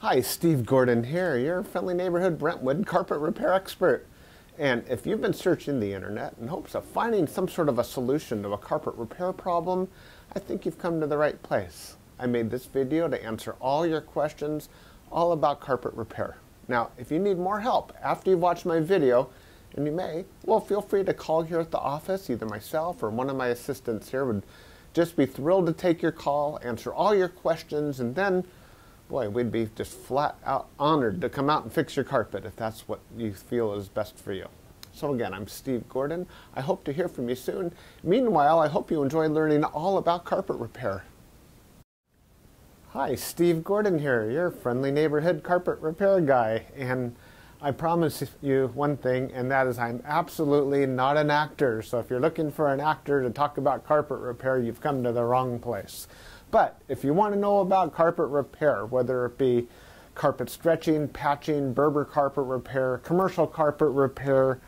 Hi, Steve Gordon here, your friendly neighborhood Brentwood carpet repair expert. And if you've been searching the internet in hopes of finding some sort of a solution to a carpet repair problem, I think you've come to the right place. I made this video to answer all your questions all about carpet repair. Now, if you need more help after you've watched my video, and you may, well, feel free to call here at the office. Either myself or one of my assistants here would just be thrilled to take your call, answer all your questions, and then boy, we'd be just flat out honored to come out and fix your carpet if that's what you feel is best for you. So again, I'm Steve Gordon. I hope to hear from you soon. Meanwhile, I hope you enjoy learning all about carpet repair. Hi, Steve Gordon here, your friendly neighborhood carpet repair guy. And I promise you one thing, and that is I'm absolutely not an actor. So if you're looking for an actor to talk about carpet repair, you've come to the wrong place. But if you want to know about carpet repair, whether it be carpet stretching, patching, Berber carpet repair, commercial carpet repair,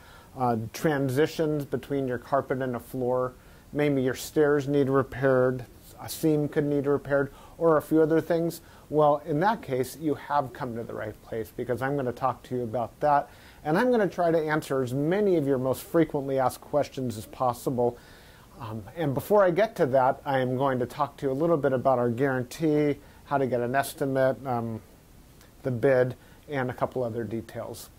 transitions between your carpet and a floor, maybe your stairs need repaired, a seam could need repaired, or a few other things, well, in that case, you have come to the right place because I'm going to talk to you about that. And I'm going to try to answer as many of your most frequently asked questions as possible. And before I get to that, I am going to talk to you a little bit about our guarantee, how to get an estimate, the bid, and a couple other details.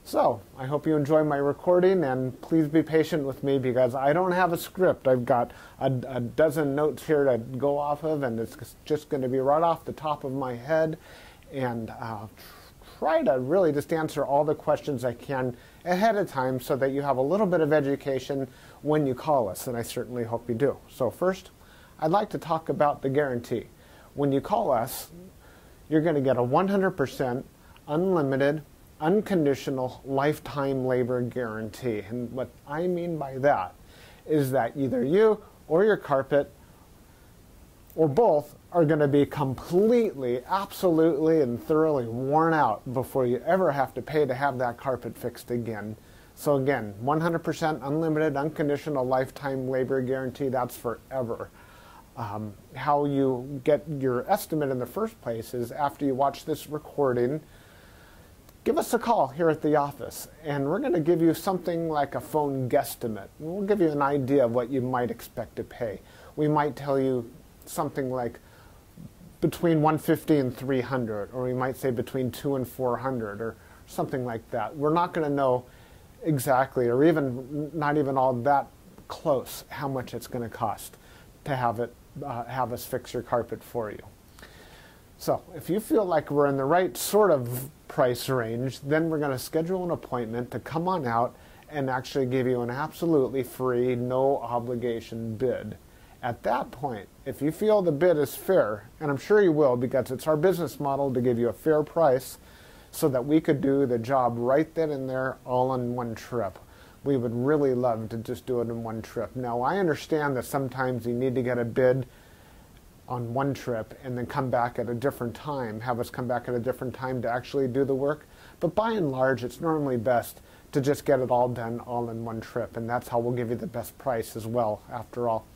So, I hope you enjoy my recording, and please be patient with me because I don't have a script. I've got a dozen notes here to go off of, and it's just going to be right off the top of my head. And try to really just answer all the questions I can ahead of time so that you have a little bit of education when you call us, and I certainly hope you do. So first, I'd like to talk about the guarantee. When you call us, you're going to get a 100% unlimited, unconditional lifetime labor guarantee. And what I mean by that is that either you or your carpet or both are going to be completely, absolutely, and thoroughly worn out before you ever have to pay to have that carpet fixed again. So again, 100% unlimited, unconditional lifetime labor guarantee, that's forever. How you get your estimate in the first place is after you watch this recording, give us a call here at the office, and we're going to give you something like a phone guesstimate. We'll give you an idea of what you might expect to pay. We might tell you something like between $150 and $300, or we might say between $200 and $400, or something like that. We're not going to know exactly, or even not even all that close, how much it's going to cost to have us fix your carpet for you. So if you feel like we're in the right sort of price range, then we're going to schedule an appointment to come on out and actually give you an absolutely free, no obligation bid. At that point, if you feel the bid is fair, and I'm sure you will because it's our business model to give you a fair price so that we could do the job right then and there all in one trip. We would really love to just do it in one trip. Now, I understand that sometimes you need to get a bid on one trip and then come back at a different time, have us come back at a different time to actually do the work. But by and large, it's normally best to just get it all done all in one trip, and that's how we'll give you the best price as well. After all,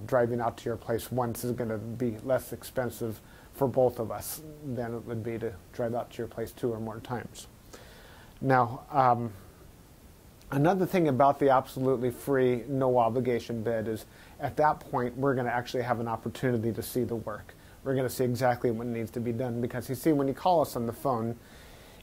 driving out to your place once is going to be less expensive for both of us than it would be to drive out to your place 2 or more times. Now, another thing about the absolutely free, no obligation bid is at that point we're going to actually have an opportunity to see the work. We're going to see exactly what needs to be done because you see, when you call us on the phone,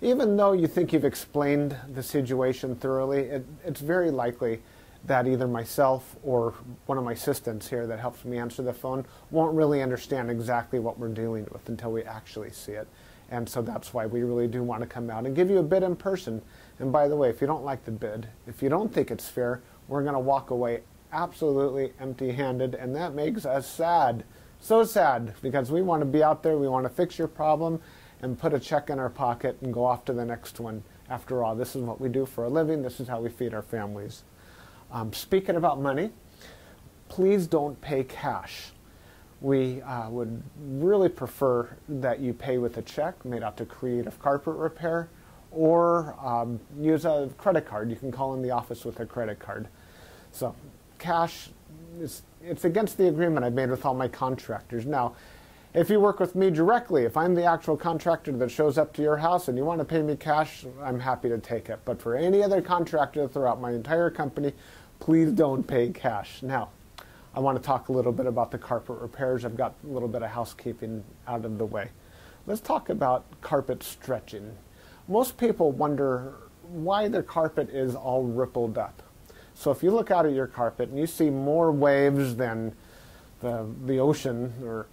even though you think you've explained the situation thoroughly, it's very likely that either myself or one of my assistants here that helps me answer the phone won't really understand exactly what we're dealing with until we actually see it. And so that's why we really do want to come out and give you a bid in person. And by the way, if you don't like the bid, if you don't think it's fair, we're going to walk away absolutely empty-handed, and that makes us sad. So sad, because we want to be out there, we want to fix your problem and put a check in our pocket and go off to the next one. After all, this is what we do for a living. This is how we feed our families. Speaking about money, please don't pay cash. We would really prefer that you pay with a check made out to Creative Carpet Repair, or use a credit card. You can call in the office with a credit card. So cash, it's against the agreement I've made with all my contractors. Now, If you work with me directly, if I'm the actual contractor that shows up to your house and you want to pay me cash, I'm happy to take it. But for any other contractor throughout my entire company, please don't pay cash. Now, I want to talk a little bit about the carpet repairs. I've got a little bit of housekeeping out of the way. Let's talk about carpet stretching. Most people wonder why their carpet is all rippled up. So if you look out at your carpet and you see more waves than the ocean, or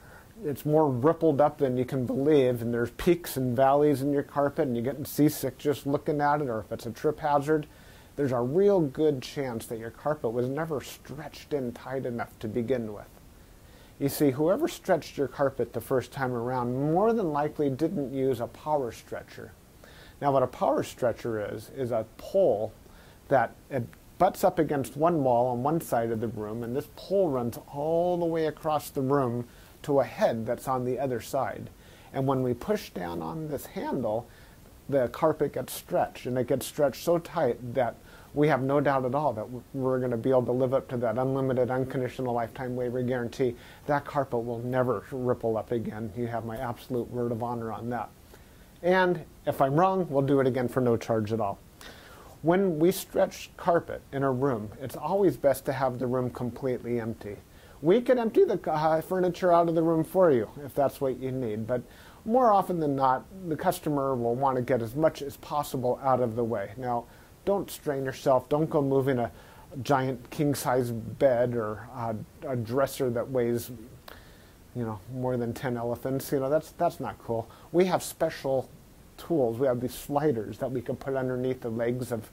it's more rippled up than you can believe, and there's peaks and valleys in your carpet and you're getting seasick just looking at it, or if it's a trip hazard, there's a real good chance that your carpet was never stretched in tight enough to begin with. You see, whoever stretched your carpet the first time around more than likely didn't use a power stretcher. Now what a power stretcher is a pole that it butts up against one wall on one side of the room, and this pole runs all the way across the room to a head that's on the other side. And when we push down on this handle, the carpet gets stretched, and it gets stretched so tight that we have no doubt at all that we're going to be able to live up to that unlimited, unconditional lifetime waiver guarantee. That carpet will never ripple up again. You have my absolute word of honor on that. And if I'm wrong, we'll do it again for no charge at all. When we stretch carpet in a room, it's always best to have the room completely empty. We can empty the furniture out of the room for you if that's what you need, but more often than not, the customer will want to get as much as possible out of the way. Now, don't strain yourself. Don't go moving a giant king-size bed or a dresser that weighs, more than 10 elephants. That's not cool. We have special tools. We have these sliders that we can put underneath the legs of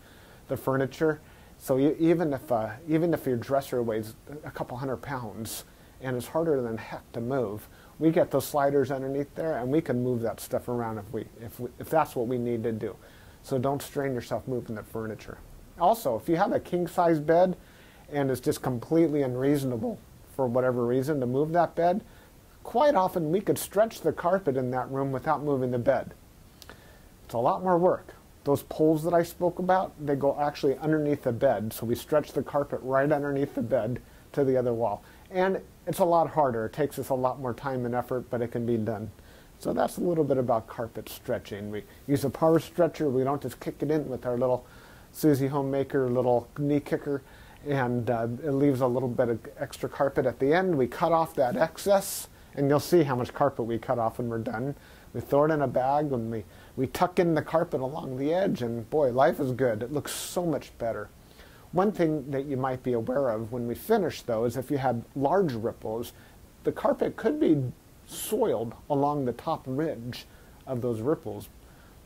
the furniture. So even if your dresser weighs a couple hundred pounds and it's harder than heck to move, we get those sliders underneath there and we can move that stuff around if that's what we need to do. So don't strain yourself moving the furniture. Also, if you have a king-size bed and it's just completely unreasonable for whatever reason to move that bed, quite often we could stretch the carpet in that room without moving the bed. It's a lot more work. Those poles that I spoke about, they go actually underneath the bed, so we stretch the carpet right underneath the bed to the other wall. And it's a lot harder. It takes us a lot more time and effort, but it can be done. So that's a little bit about carpet stretching. We use a power stretcher. We don't just kick it in with our little Susie Homemaker little knee kicker, and it leaves a little bit of extra carpet at the end. We cut off that excess, and you'll see how much carpet we cut off when we're done. We throw it in a bag, and we tuck in the carpet along the edge, and boy, life is good. It looks so much better. One thing that you might be aware of when we finish, though, is if you had large ripples, the carpet could be soiled along the top ridge of those ripples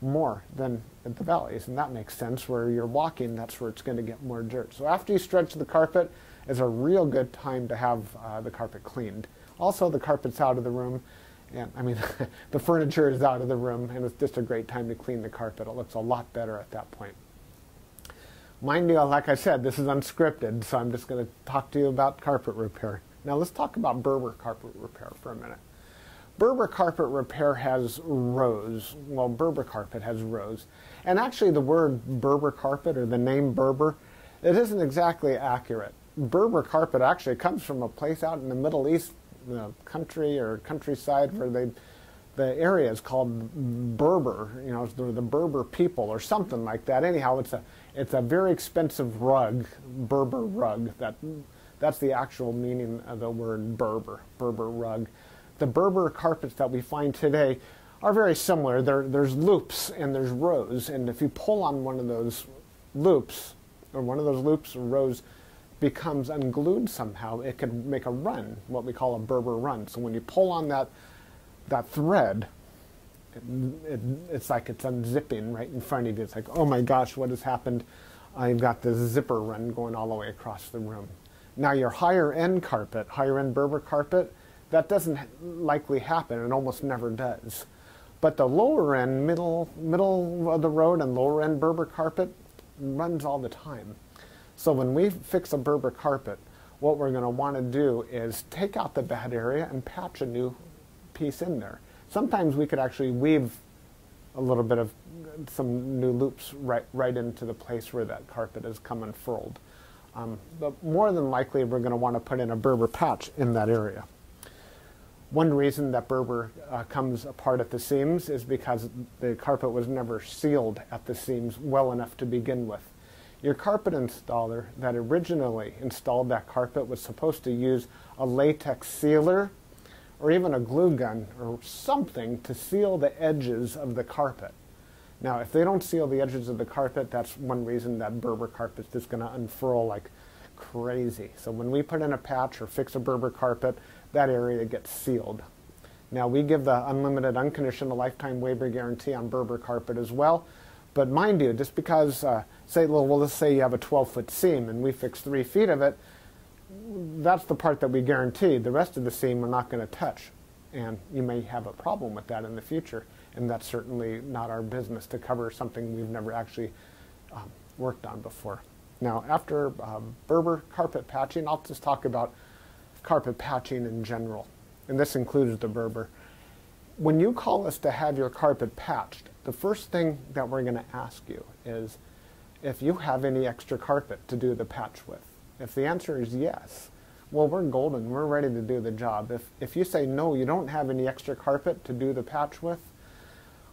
more than at the valleys, and that makes sense. Where you're walking, that's where it's going to get more dirt. So after you stretch the carpet is a real good time to have the carpet cleaned. Also, the carpet's out of the room, and the furniture is out of the room, and it's just a great time to clean the carpet. It looks a lot better at that point. Mind you, like I said, this is unscripted, so I'm just going to talk to you about carpet repair. Now let's talk about Berber carpet repair for a minute. Berber carpet repair has rows. Well, Berber carpet has rows. And actually the word Berber carpet, or the name Berber, it isn't exactly accurate. Berber carpet actually comes from a place out in the Middle East, country or countryside, where the area is called Berber, the Berber people or something like that. Anyhow, it's a very expensive rug, Berber rug. That's the actual meaning of the word Berber rug. The Berber carpets that we find today are very similar. There's loops and there's rows, and if you pull on one of those loops, or rows becomes unglued somehow, it can make a run, what we call a Berber run. So when you pull on that thread, it's like it's unzipping right in front of you. It's like, oh my gosh, what has happened? I've got this zipper run going all the way across the room. Now your higher end Berber carpet, that doesn't likely happen. It almost never does. But the lower end, middle of the road and lower end Berber carpet runs all the time. So when we fix a Berber carpet, what we're going to want to do is take out the bad area and patch a new piece in there. Sometimes we could actually weave a little bit of some new loops right into the place where that carpet is come unfurled. But more than likely, we're going to want to put in a Berber patch in that area. One reason that Berber comes apart at the seams is because the carpet was never sealed at the seams well enough to begin with. Your carpet installer that originally installed that carpet was supposed to use a latex sealer or even a glue gun or something to seal the edges of the carpet. Now, if they don't seal the edges of the carpet, that's one reason that Berber carpet is just going to unfurl like crazy. So when we put in a patch or fix a Berber carpet, that area gets sealed. Now, we give the unlimited, unconditional lifetime waiver guarantee on Berber carpet as well. But mind you, just because, let's say you have a 12-foot seam and we fix 3 feet of it, that's the part that we guarantee. The rest of the seam we're not going to touch. And you may have a problem with that in the future. And that's certainly not our business to cover something we've never actually worked on before. Now, after Berber carpet patching, I'll just talk about carpet patching in general. And this includes the Berber. When you call us to have your carpet patched, the first thing that we're going to ask you is if you have any extra carpet to do the patch with. If the answer is yes, well, we're golden. We're ready to do the job. If you say no, you don't have any extra carpet to do the patch with,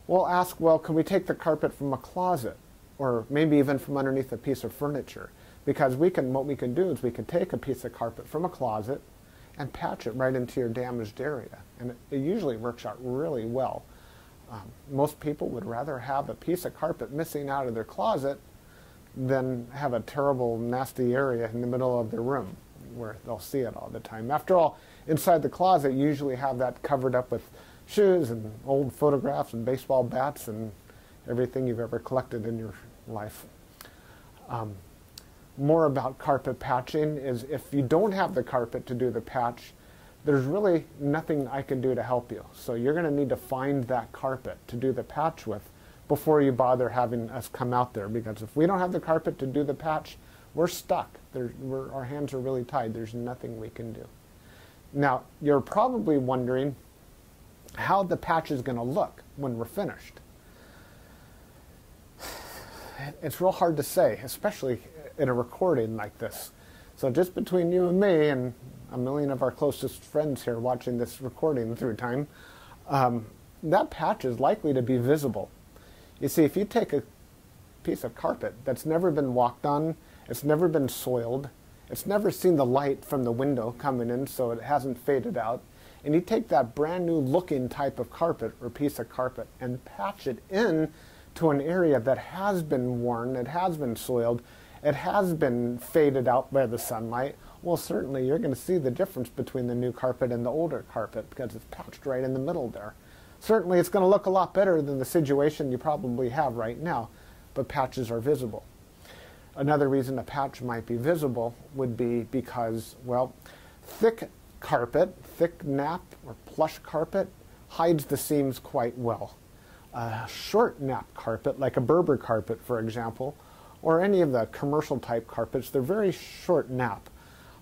we'll ask, well, can we take the carpet from a closet or maybe even from underneath a piece of furniture? Because what we can do is we can take a piece of carpet from a closet and patch it right into your damaged area. And it usually works out really well. Most people would rather have a piece of carpet missing out of their closet than have a terrible, nasty area in the middle of their room where they'll see it all the time. After all, inside the closet, you usually have that covered up with shoes and old photographs and baseball bats and everything you've ever collected in your life. More about carpet patching is if you don't have the carpet to do the patch, there's really nothing I can do to help you. So you're going to need to find that carpet to do the patch with before you bother having us come out there, because if we don't have the carpet to do the patch, we're stuck. Our hands are really tied. There's nothing we can do. Now, you're probably wondering how the patch is going to look when we're finished. It's real hard to say, especially in a recording like this. So just between you and me and a million of our closest friends here watching this recording through time, that patch is likely to be visible. You see, if you take a piece of carpet that's never been walked on, it's never been soiled, it's never seen the light from the window coming in so it hasn't faded out, and you take that brand new looking type of carpet or piece of carpet and patch it in to an area that has been worn, it has been soiled, it has been faded out by the sunlight, well, certainly you're going to see the difference between the new carpet and the older carpet because it's patched right in the middle there. Certainly it's going to look a lot better than the situation you probably have right now, but patches are visible. Another reason a patch might be visible would be because, well, thick carpet, thick nap or plush carpet hides the seams quite well. A short nap carpet, like a Berber carpet, for example, or any of the commercial type carpets, they're very short nap.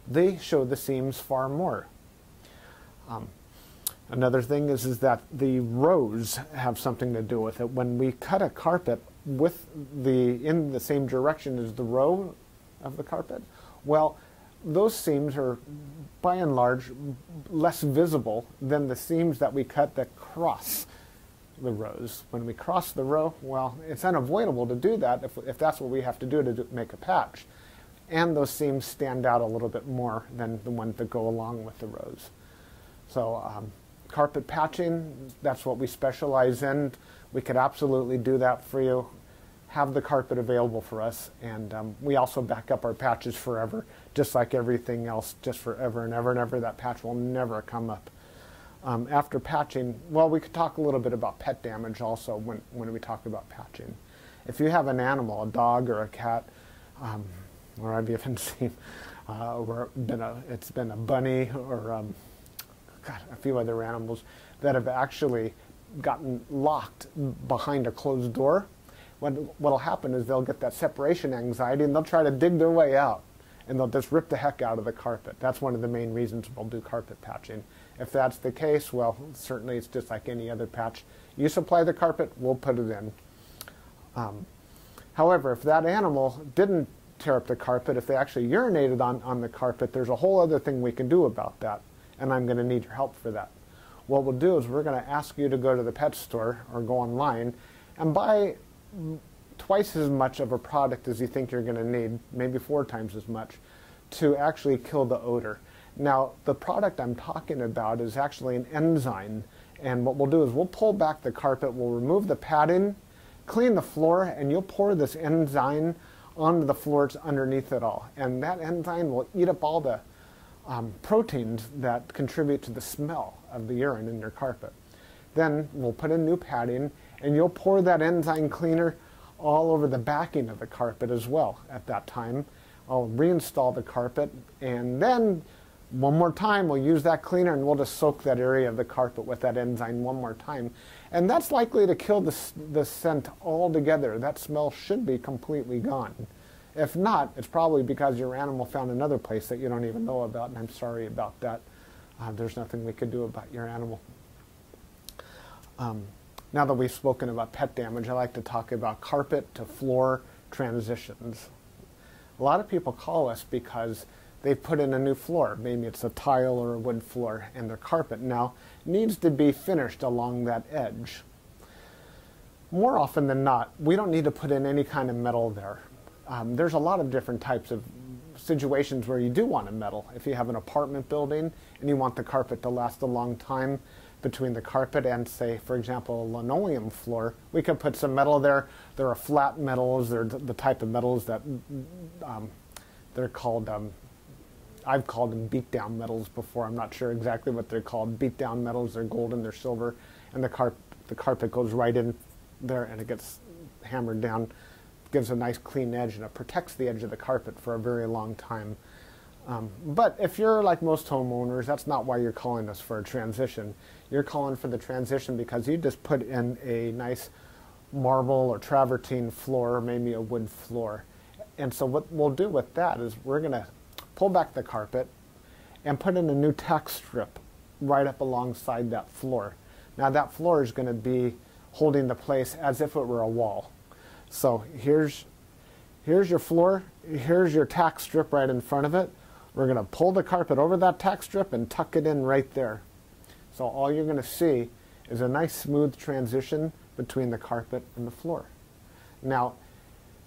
They show the seams far more. Another thing is that the rows have something to do with it. When we cut a carpet in the same direction as the row of the carpet, well, those seams are by and large less visible than the seams that we cut that cross the rows. When we cross the row, well, it's unavoidable to do that if that's what we have to do to make a patch. And those seams stand out a little bit more than the ones that go along with the rows. So carpet patching, that's what we specialize in. We could absolutely do that for you. Have the carpet available for us, and we also back up our patches forever, just like everything else, just forever and ever and ever. That patch will never come up. After patching, well, we could talk a little bit about pet damage also when we talk about patching. If you have an animal, a dog or a cat, or I've even seen it's been a bunny or a few other animals that have actually gotten locked behind a closed door. What'll happen is they'll get that separation anxiety and they'll try to dig their way out and they'll just rip the heck out of the carpet. That's one of the main reasons we'll do carpet patching. If that's the case, well, certainly it's just like any other patch. You supply the carpet, we'll put it in. However, if that animal didn't tear up the carpet, if they actually urinated on the carpet, there's a whole other thing we can do about that, and I'm going to need your help for that. what we'll do is we're going to ask you to go to the pet store or go online and buy twice as much of a product as you think you're going to need, maybe 4 times as much, to actually kill the odor. Now, the product I'm talking about is actually an enzyme, and what we'll do is we'll pull back the carpet, we'll remove the padding, clean the floor, and you'll pour this enzyme onto the floors underneath it all. And that enzyme will eat up all the proteins that contribute to the smell of the urine in your carpet. Then we'll put in new padding, and you'll pour that enzyme cleaner all over the backing of the carpet as well at that time. I'll reinstall the carpet, and then one more time we'll use that cleaner and we'll just soak that area of the carpet with that enzyme one more time. And that's likely to kill the scent altogether. That smell should be completely gone. If not, it's probably because your animal found another place that you don't even know about, and I'm sorry about that. There's nothing we could do about your animal. Now that we've spoken about pet damage, I like to talk about carpet to floor transitions. A lot of people call us because they put in a new floor. Maybe it's a tile or a wood floor, and their carpet now needs to be finished along that edge. More often than not, we don't need to put in any kind of metal there. There's a lot of different types of situations where you do want a metal. If you have an apartment building and you want the carpet to last a long time between the carpet and, say, for example, a linoleum floor, we could put some metal there. There are flat metals. They're the type of metals that they're called, I've called them beat-down metals before. I'm not sure exactly what they're called. Beat-down metals, they're golden, they're silver, and the carpet goes right in there and it gets hammered down. Gives a nice clean edge, and it protects the edge of the carpet for a very long time. But if you're like most homeowners, that's not why you're calling us for a transition. You're calling for the transition because you just put in a nice marble or travertine floor, or maybe a wood floor. And so what we'll do with that is we're going to pull back the carpet and put in a new tack strip right up alongside that floor. Now that floor is going to be holding the place as if it were a wall. So here's your floor, here's your tack strip right in front of it. We're going to pull the carpet over that tack strip and tuck it in right there. So all you're going to see is a nice smooth transition between the carpet and the floor. Now,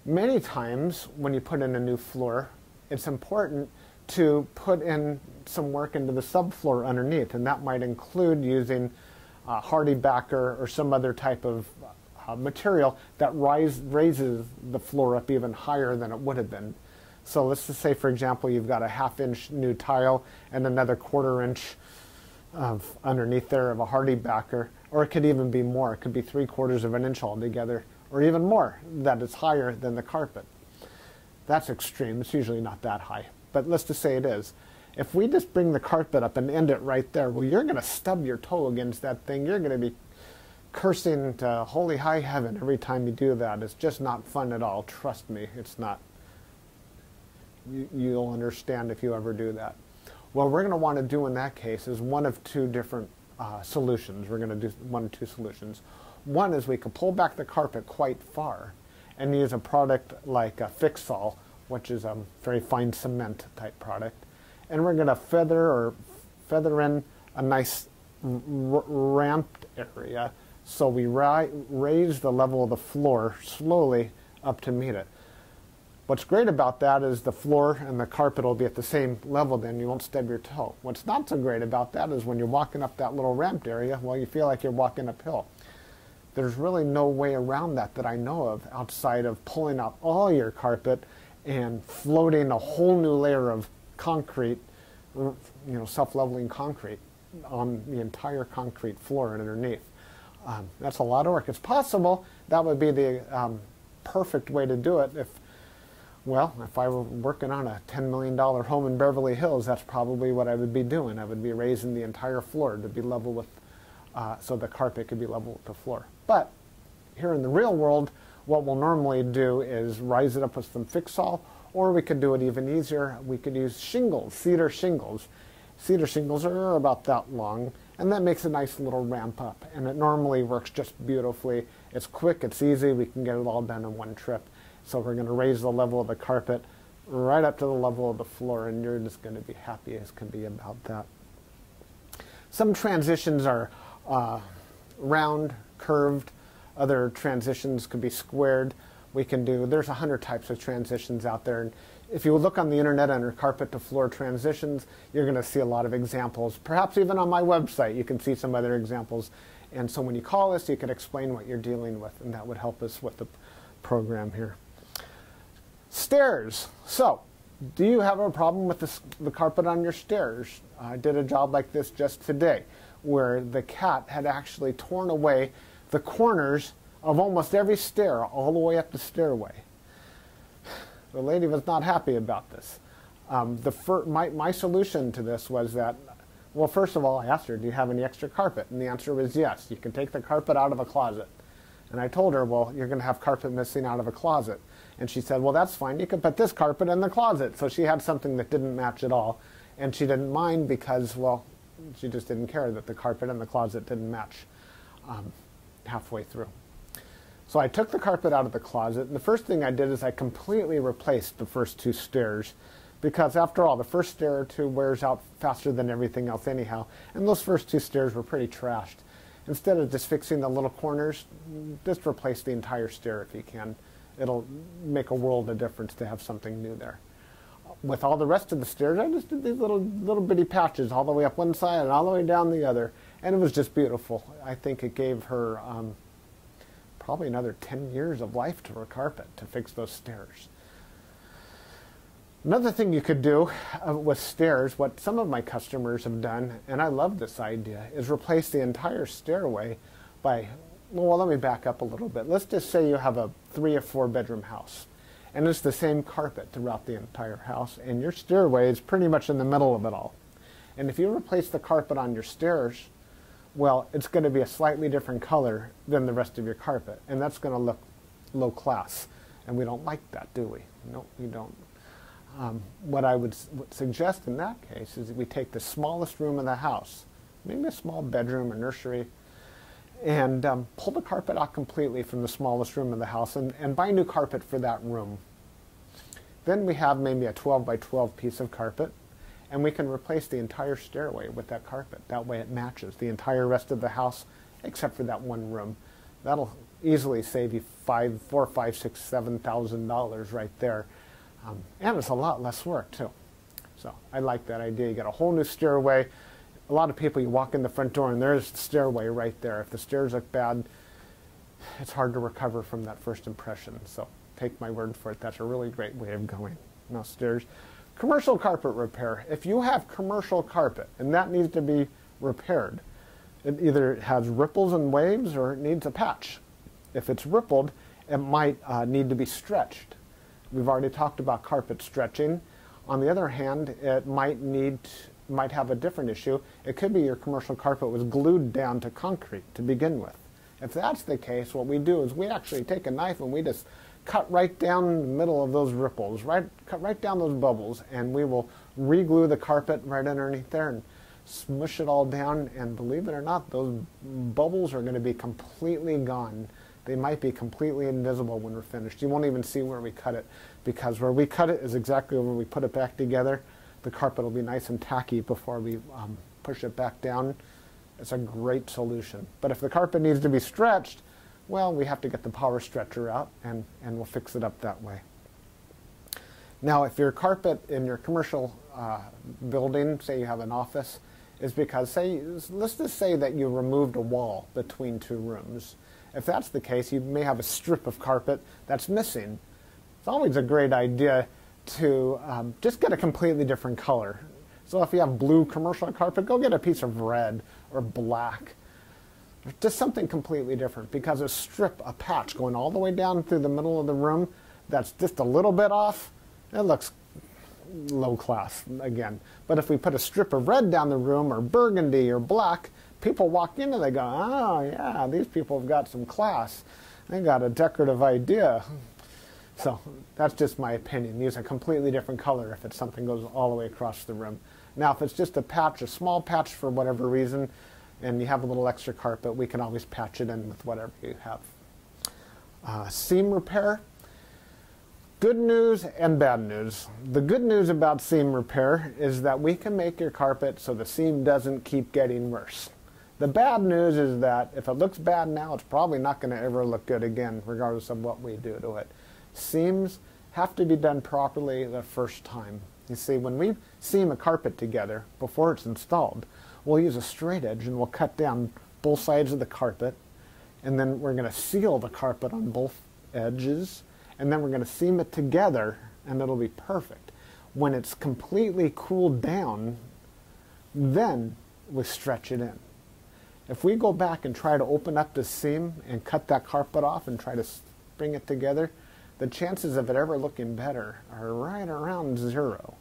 many times when you put in a new floor, it's important to put in some work into the subfloor underneath, and that might include using hardy backer or some other type of material that raises the floor up even higher than it would have been. So let's just say, for example, you've got a 1/2 inch new tile and another 1/4 inch of underneath there of a hardy backer, or it could even be more. It could be 3/4 of an inch altogether, or even more, that is higher than the carpet. That's extreme. It's usually not that high, but let's just say it is. If we just bring the carpet up and end it right there, well, you're going to stub your toe against that thing. You're going to be cursing to holy high heaven every time you do that. It's just not fun at all. Trust me, it's not. You'll understand if you ever do that. What we're going to want to do in that case is one of 2 different solutions. We're going to do 1 of 2 solutions. One is we can pull back the carpet quite far and use a product like a Fix-All, which is a very fine cement type product. And we're going to feather in a nice ramped area, so we raise the level of the floor slowly up to meet it. What's great about that is the floor and the carpet will be at the same level, then you won't stub your toe. What's not so great about that is when you're walking up that little ramped area, well, you feel like you're walking uphill. There's really no way around that I know of outside of pulling out all your carpet and floating a whole new layer of concrete, self-leveling concrete on the entire concrete floor and underneath. That's a lot of work. It's possible that would be the perfect way to do it if I were working on a $10 million home in Beverly Hills. That's probably what I would be doing. I would be raising the entire floor to be level with, so the carpet could be level with the floor. But here in the real world, what we'll normally do is rise it up with some Fix-All, or we could do it even easier. We could use shingles, cedar shingles. Cedar shingles are about that long, and that makes a nice little ramp up, and it normally works just beautifully. It's quick, it's easy, we can get it all done in one trip. So we're going to raise the level of the carpet right up to the level of the floor, and you're just going to be happy as can be about that. Some transitions are round, curved. Other transitions could be squared. There's 100 types of transitions out there. And if you look on the internet under carpet to floor transitions, you're going to see a lot of examples. Perhaps even on my website, you can see some other examples. And so when you call us, you can explain what you're dealing with, and that would help us with the program here. Stairs. So, do you have a problem with the carpet on your stairs? I did a job like this just today, where the cat had actually torn away the corners of almost every stair all the way up the stairway. The lady was not happy about this. My solution to this was that, well, first of all, I asked her, do you have any extra carpet? And the answer was yes. You can take the carpet out of a closet. And I told her, well, you're going to have carpet missing out of a closet. And she said, well, that's fine. You can put this carpet in the closet. So she had something that didn't match at all. And she didn't mind because, well, she just didn't care that the carpet in the closet didn't match halfway through. So I took the carpet out of the closet, and the first thing I did is I completely replaced the first two stairs, because after all, the first stair or two wears out faster than everything else anyhow, and those first two stairs were pretty trashed. Instead of just fixing the little corners, just replace the entire stair if you can. It'll make a world of difference to have something new there. With all the rest of the stairs, I just did these little bitty patches all the way up one side and all the way down the other, and it was just beautiful. I think it gave her probably another 10 years of life to her carpet to fix those stairs. Another thing you could do with stairs, what some of my customers have done, and I love this idea, is replace the entire stairway by, well, let me back up a little bit. Let's just say you have a 3 or 4 bedroom house, and it's the same carpet throughout the entire house, and your stairway is pretty much in the middle of it all. And if you replace the carpet on your stairs, well, it's going to be a slightly different color than the rest of your carpet, and that's going to look low class, and we don't like that, do we? No, we don't. What I would suggest in that case is that we take the smallest room in the house, maybe a small bedroom or nursery, and pull the carpet out completely from the smallest room in the house and buy new carpet for that room. Then we have maybe a 12 by 12 piece of carpet, and we can replace the entire stairway with that carpet. That way it matches the entire rest of the house except for that one room. That'll easily save you $4,000, $5,000, $6,000, $7,000 right there. And it's a lot less work too. So I like that idea. You get a whole new stairway. A lot of people, you walk in the front door and there's the stairway right there. If the stairs look bad, it's hard to recover from that first impression. So take my word for it. That's a really great way of going. Now stairs. Commercial carpet repair. If you have commercial carpet and that needs to be repaired, it either has ripples and waves or it needs a patch. If it's rippled, it might need to be stretched. We've already talked about carpet stretching. On the other hand, it might have a different issue. It could be your commercial carpet was glued down to concrete to begin with. If that's the case, what we do is we actually take a knife and we just cut right down the middle of those ripples, cut right down those bubbles, and we will re-glue the carpet right underneath there and smush it all down, and believe it or not, those bubbles are going to be completely gone. They might be completely invisible when we're finished. You won't even see where we cut it, because where we cut it is exactly where we put it back together. The carpet will be nice and tacky before we push it back down. It's a great solution. But if the carpet needs to be stretched, well, we have to get the power stretcher out, and we'll fix it up that way. Now, if your carpet in your commercial building, say you have an office, is because, let's just say that you removed a wall between two rooms. If that's the case, you may have a strip of carpet that's missing. It's always a great idea to just get a completely different color. So if you have blue commercial carpet, go get a piece of red or black. Just something completely different, because a patch going all the way down through the middle of the room that's just a little bit off, it looks low class again. But if we put a strip of red down the room, or burgundy or black, people walk in and they go, oh yeah, these people have got some class. They got a decorative idea. So that's just my opinion. Use a completely different color if it's something goes all the way across the room. Now if it's just a patch, a small patch for whatever reason, and you have a little extra carpet, we can always patch it in with whatever you have. Seam repair. Good news and bad news. The good news about seam repair is that we can make your carpet so the seam doesn't keep getting worse. The bad news is that if it looks bad now, it's probably not going to ever look good again, regardless of what we do to it. Seams have to be done properly the first time. You see, when we seam a carpet together before it's installed, we'll use a straight edge and we'll cut down both sides of the carpet, and then we're going to seal the carpet on both edges, and then we're going to seam it together, and it'll be perfect. When it's completely cooled down, then we stretch it in. If we go back and try to open up the seam and cut that carpet off and try to bring it together, the chances of it ever looking better are right around 0.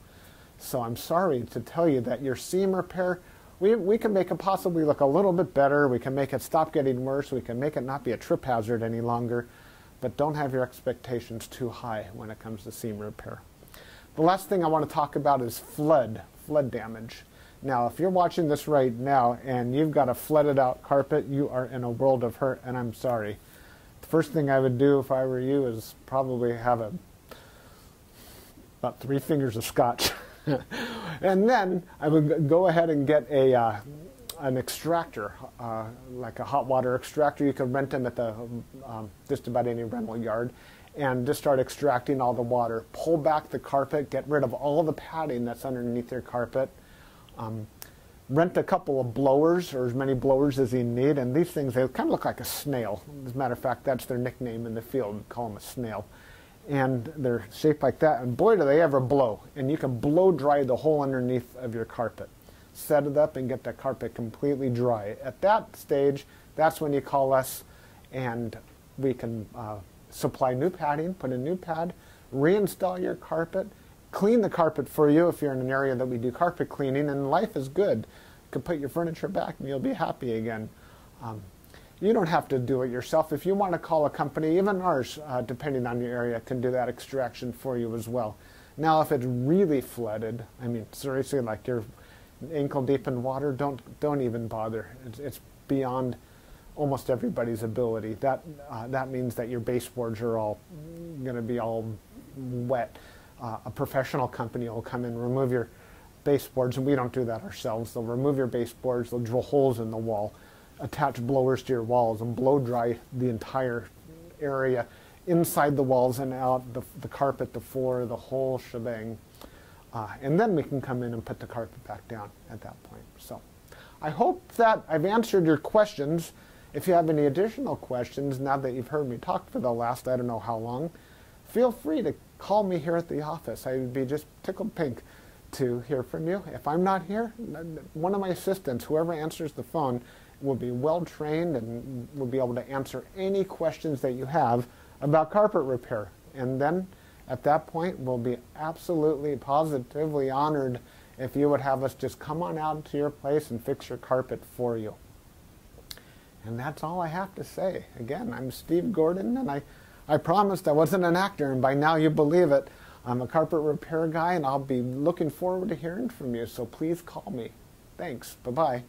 So I'm sorry to tell you that your seam repair, we can make it possibly look a little bit better. We can make it stop getting worse. We can make it not be a trip hazard any longer. But don't have your expectations too high when it comes to seam repair. The last thing I want to talk about is flood damage. Now, if you're watching this right now and you've got a flooded out carpet, you are in a world of hurt, and I'm sorry. The first thing I would do if I were you is probably have about 3 fingers of scotch. And then I would go ahead and get an extractor, like a hot water extractor. You can rent them at the just about any rental yard, and just start extracting all the water. Pull back the carpet, get rid of all the padding that's underneath your carpet. Rent a couple of blowers, or as many blowers as you need, and these things, they kind of look like a snail. As a matter of fact, that's their nickname in the field. We call them a snail. And they're shaped like that, and boy do they ever blow. And you can blow dry the whole underneath of your carpet. Set it up and get the carpet completely dry. At that stage, that's when you call us, and we can supply new padding, put a new pad, reinstall your carpet, clean the carpet for you if you're in an area that we do carpet cleaning, and life is good. You can put your furniture back and you'll be happy again. You don't have to do it yourself. If you want to call a company, even ours, depending on your area, can do that extraction for you as well. Now, if it's really flooded, I mean, seriously, like you're ankle deep in water, don't even bother. It's beyond almost everybody's ability. That means that your baseboards are all going to be all wet. A professional company will come in, remove your baseboards, and we don't do that ourselves. They'll remove your baseboards, they'll drill holes in the wall, attach blowers to your walls, and blow dry the entire area, inside the walls and out, the carpet, the floor, the whole shebang. And then we can come in and put the carpet back down at that point. So I hope that I've answered your questions. If you have any additional questions, now that you've heard me talk for the last I don't know how long, feel free to call me here at the office. I would be just tickled pink to hear from you. If I'm not here, one of my assistants, whoever answers the phone, will be well trained and will be able to answer any questions that you have about carpet repair. And then at that point, we'll be absolutely positively honored if you would have us just come on out to your place and fix your carpet for you. And that's all I have to say. Again, I'm Steve Gordon, and I promised I wasn't an actor, and by now you believe it. I'm a carpet repair guy, and I'll be looking forward to hearing from you, so please call me. Thanks. Bye-bye.